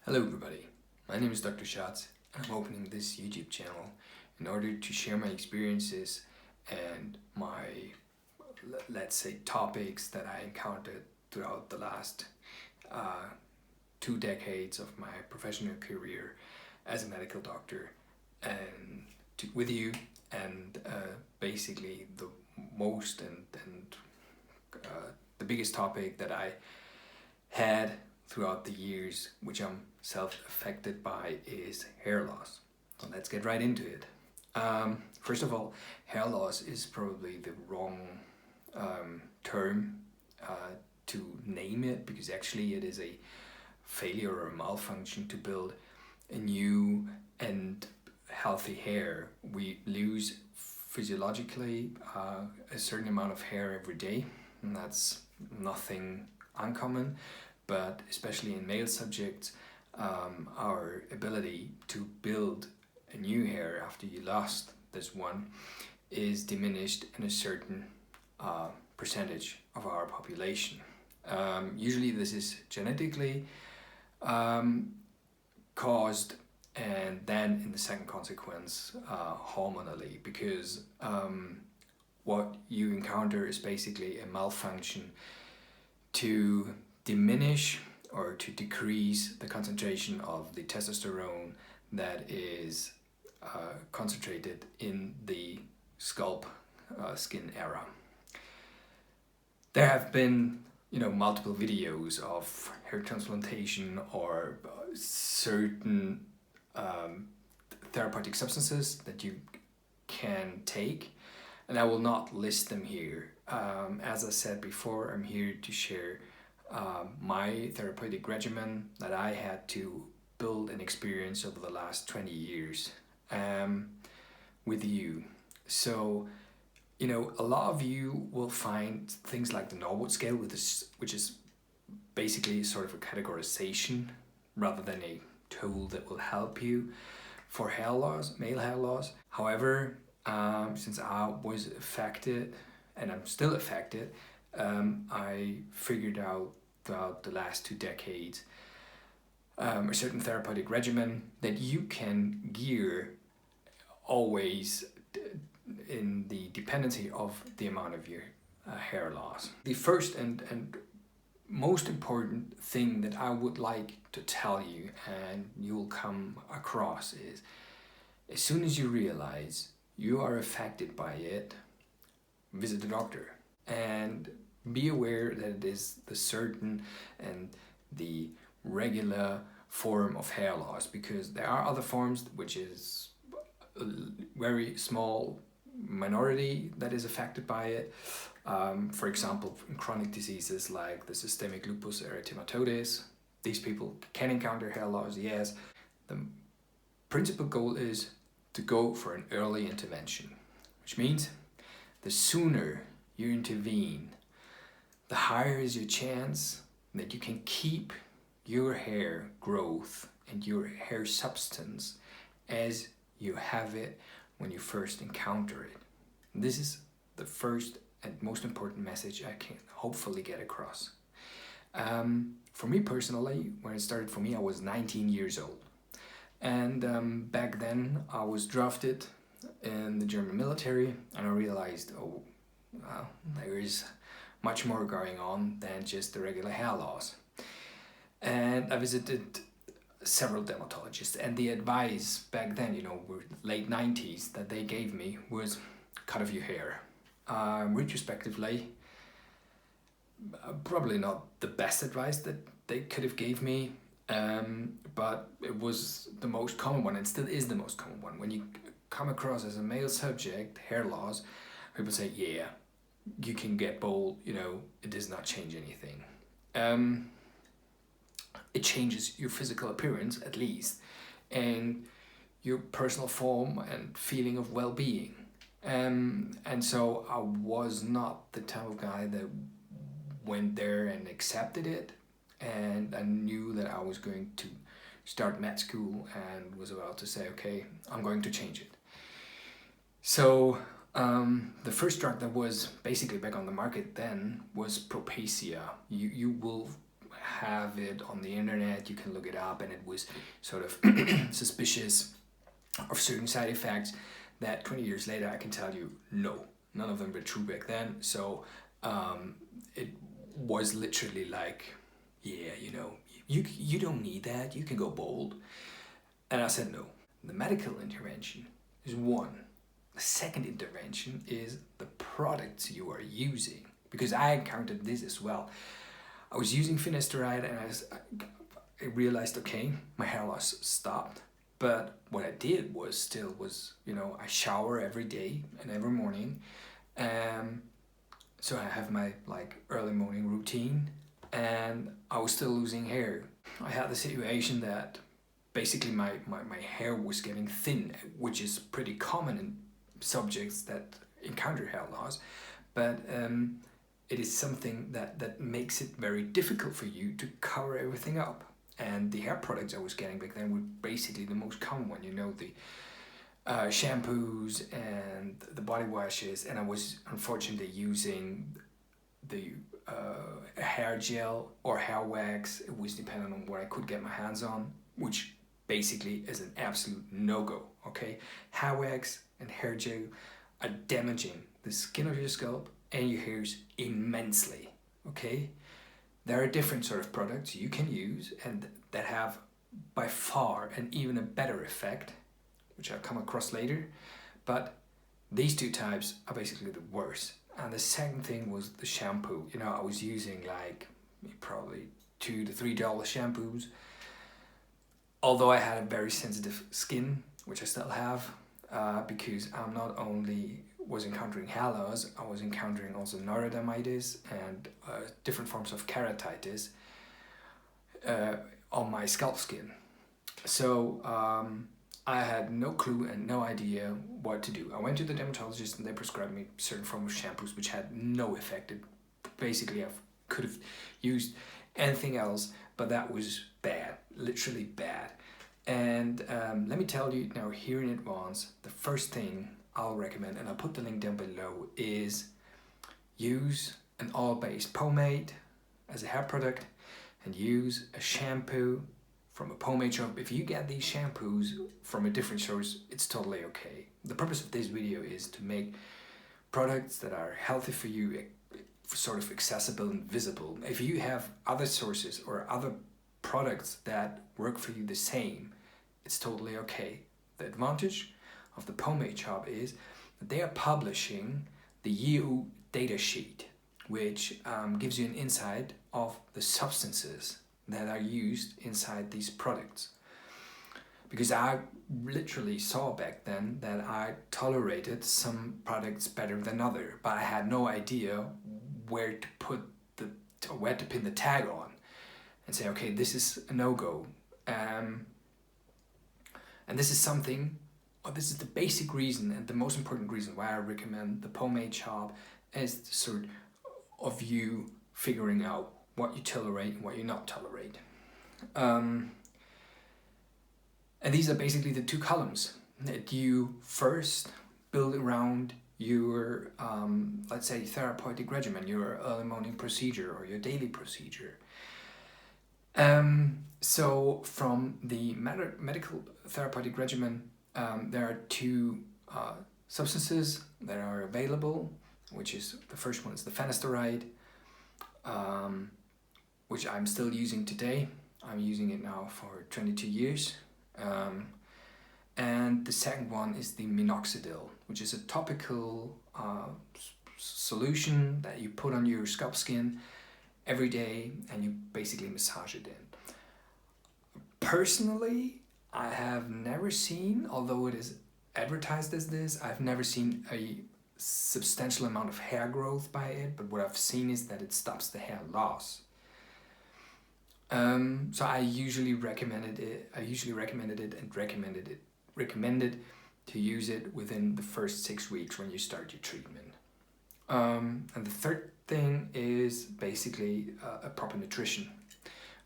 Hello everybody, my name is Dr. Schatz and I'm opening this YouTube channel in order to share my experiences and my, let's say, topics that I encountered throughout the last 2 decades of my professional career as a medical doctor and with you, and basically the most and the biggest topic that I had throughout the years, which I'm self-affected by, is hair loss. So let's get right into it. First of all, hair loss is probably the wrong term to name it, because actually it is a failure or a malfunction to build a new and healthy hair. We lose physiologically a certain amount of hair every day, and that's nothing uncommon. But especially in male subjects, our ability to build a new hair after you lost this one is diminished in a certain percentage of our population. Usually this is genetically caused, and then in the second consequence hormonally, because what you encounter is basically a malfunction to diminish or to decrease the concentration of the testosterone that is concentrated in the scalp skin area. There have been, multiple videos of hair transplantation or certain therapeutic substances that you can take, and I will not list them here. As I said before, I'm here to share my therapeutic regimen that I had to build and experience over the last 20 years with you. So, a lot of you will find things like the Norwood scale, which is basically sort of a categorization rather than a tool that will help you for hair loss, male hair loss. However, since I was affected and I'm still affected, I figured out throughout the last 2 decades a certain therapeutic regimen that you can gear always in the dependency of the amount of your hair loss. The first and most important thing that I would like to tell you, and you'll come across, is as soon as you realize you are affected by it, visit the doctor and be aware that it is the certain and the regular form of hair loss, because there are other forms which is a very small minority that is affected by it. For example, in chronic diseases like the systemic lupus erythematodes, these people can encounter hair loss, yes. The principal goal is to go for an early intervention, which means the sooner you intervene, the higher is your chance that you can keep your hair growth and your hair substance as you have it when you first encounter it. And this is the first and most important message I can hopefully get across. For me personally, when it started for me, I was 19 years old. And back then I was drafted in the German military, and I realized, there is much more going on than just the regular hair loss. And I visited several dermatologists, and the advice back then, were late 90s, that they gave me was cut off your hair. Retrospectively, probably not the best advice that they could have gave me, but it was the most common one, and still is the most common one. When you come across as a male subject, hair loss, people say, yeah, you can get bald, it does not change anything. It changes your physical appearance, at least, and your personal form and feeling of well-being. And so I was not the type of guy that went there and accepted it, and I knew that I was going to start med school and was about to say, okay, I'm going to change it. So the first drug that was basically back on the market then was Propecia. You will have it on the internet, you can look it up, and it was sort of suspicious of certain side effects that 20 years later I can tell you, no, none of them were true back then. So it was literally like, yeah, you know, you don't need that, you can go bald. And I said no. The medical intervention is one. The second intervention is the products you are using, because I encountered this as well. I was using finasteride and I realized, okay, my hair loss stopped. But what I did was you know, I shower every day and every morning. So I have my like early morning routine, and I was still losing hair. I had the situation that basically my hair was getting thin, which is pretty common in subjects that encounter hair loss. But it is something that makes it very difficult for you to cover everything up. And the hair products I was getting back then were basically the most common one, you know, the shampoos and the body washes, and I was unfortunately using the hair gel or hair wax. It was dependent on what I could get my hands on, which basically is an absolute no-go, okay? Hair wax and hair gel are damaging the skin of your scalp and your hairs immensely, okay? There are different sort of products you can use and that have by far and even a better effect, which I'll come across later, but these two types are basically the worst. And the second thing was the shampoo. You know, I was using like probably $2 to $3 shampoos. Although I had a very sensitive skin, which I still have, because I'm not only was encountering hair loss, I was encountering also neurodermitis and different forms of keratitis on my scalp skin. So I had no clue and no idea what to do. I went to the dermatologist and they prescribed me certain form of shampoos which had no effect. Basically, I could have used anything else, but that was bad, literally bad. And let me tell you now here in advance, the first thing I'll recommend, and I'll put the link down below, is use an oil-based pomade as a hair product and use a shampoo from a pomade shop. If you get these shampoos from a different source, it's totally okay. The purpose of this video is to make products that are healthy for you sort of accessible and visible. If you have other sources or other products that work for you the same, it's totally okay. The advantage of the pomade shop is that they are publishing the EU data sheet, which gives you an insight of the substances that are used inside these products. Because I literally saw back then that I tolerated some products better than other, but I had no idea where to pin the tag on and say, okay, this is a no-go. And this is something, or this is the basic reason and the most important reason why I recommend the pomade shop, is sort of you figuring out what you tolerate and what you not tolerate. And these are basically the two columns that you first build around your, let's say, therapeutic regimen, your early morning procedure or your daily procedure. So from the medical therapeutic regimen, there are two substances that are available, which is, the first one is the finasteride, which I'm still using today. I'm using it now for 22 years. And the second one is the minoxidil, which is a topical solution that you put on your scalp skin every day and you basically massage it in. Personally, I have never seen, although it is advertised as this, I've never seen a substantial amount of hair growth by it, but what I've seen is that it stops the hair loss. So I usually recommended it and recommended to use it within the first 6 weeks when you start your treatment. And the third thing is basically a proper nutrition,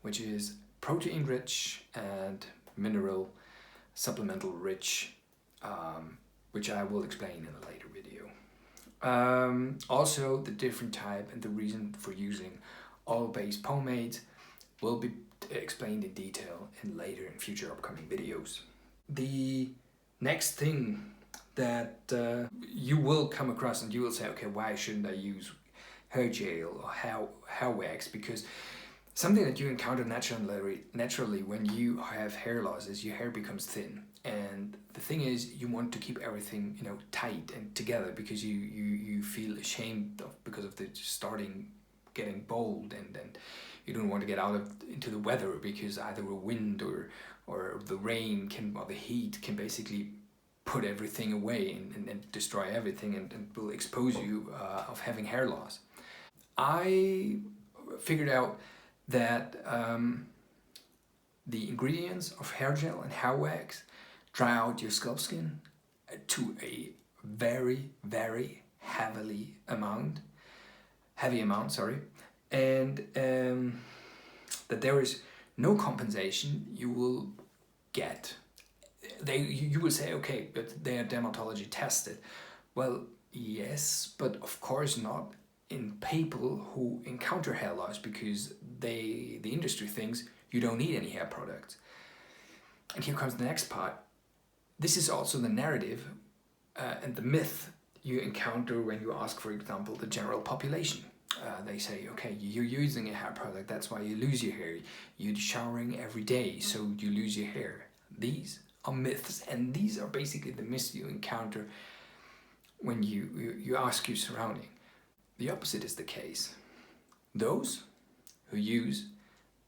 which is protein rich and mineral supplemental rich, which I will explain in a later video. Also the different type and the reason for using oil-based pomades will be explained in detail in later and future upcoming videos. The next thing that you will come across and you will say, okay, why shouldn't I use hair gel or hair wax? Because something that you encounter naturally when you have hair loss is your hair becomes thin. And the thing is, you want to keep everything, you know, tight and together, because you feel ashamed of because of the starting getting bald, and you don't want to get into the weather, because either the wind or the rain or the heat can basically put everything away and destroy everything, and will expose you of having hair loss. I figured out that the ingredients of hair gel and hair wax dry out your scalp skin to a very, very heavy amount, and that there is no compensation you will get. You will say, okay, but they are dermatology tested. Well, yes, but of course not in people who encounter hair loss, because the industry thinks you don't need any hair products. And here comes the next part. This is also the narrative and the myth you encounter when you ask, for example, the general population. They say, okay, you're using a hair product, that's why you lose your hair. You're showering every day, so you lose your hair. These are myths, and these are basically the myths you encounter when you ask your surrounding. The opposite is the case. Those who use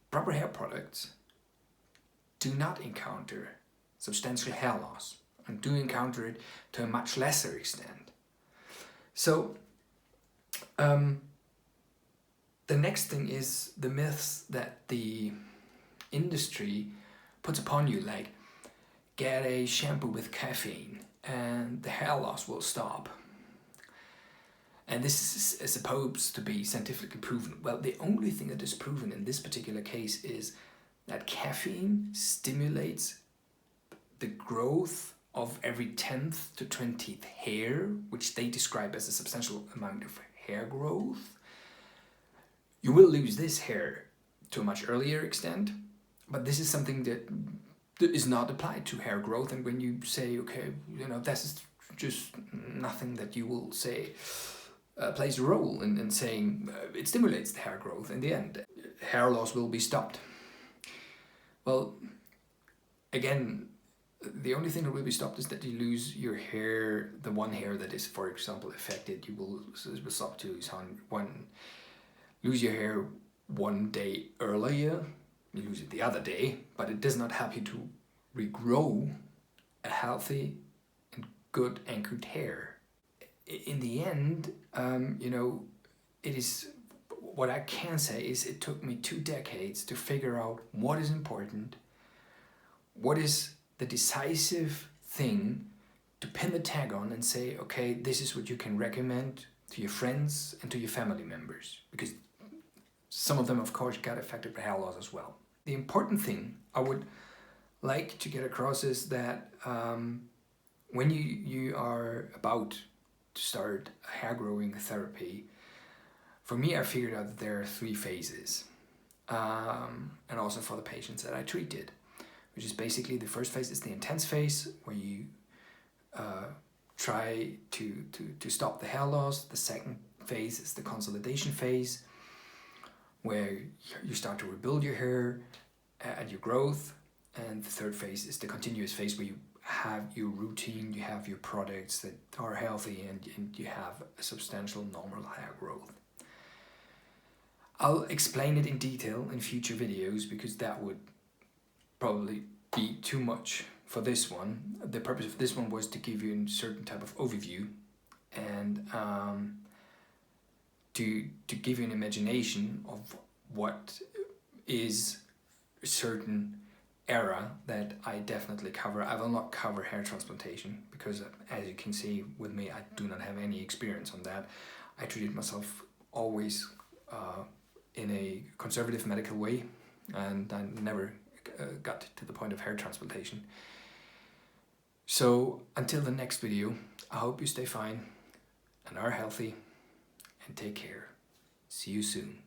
proper hair products do not encounter substantial hair loss, and do encounter it to a much lesser extent. So the next thing is the myths that the industry puts upon you, like get a shampoo with caffeine and the hair loss will stop. And this is supposed to be scientifically proven. Well, the only thing that is proven in this particular case is that caffeine stimulates the growth of every 10th to 20th hair, which they describe as a substantial amount of hair growth. You will lose this hair to a much earlier extent, but this is something that is not applied to hair growth. And when you say, okay, you know, this is just nothing that you will say plays a role in saying it stimulates the hair growth. In the end, hair loss will be stopped. Well, again, the only thing that will be stopped is that you lose your hair, the one hair that is, for example, affected. You will stop to lose your hair one day earlier. You lose it the other day, but it does not help you to regrow a healthy and good anchored hair. In the end, you know, it is, what I can say is it took me 2 decades to figure out what is important, what is the decisive thing to pin the tag on and say, okay, this is what you can recommend to your friends and to your family members, because some of them, of course, got affected by hair loss as well. The important thing I would like to get across is that when you are about to start a hair growing therapy, for me, I figured out that there are 3 phases, and also for the patients that I treated, which is basically the first phase is the intense phase, where you try to stop the hair loss. The second phase is the consolidation phase, where you start to rebuild your hair and your growth. And the third phase is the continuous phase, where you have your routine, you have your products that are healthy, and you have a substantial normal hair growth. I'll explain it in detail in future videos, because that would probably be too much for this one. The purpose of this one was to give you a certain type of overview, and to give you an imagination of what is a certain era that I definitely cover. I will not cover hair transplantation, because as you can see with me, I do not have any experience on that. I treated myself always in a conservative medical way, and I never got to the point of hair transplantation. So until the next video, I hope you stay fine and are healthy, and take care. See you soon.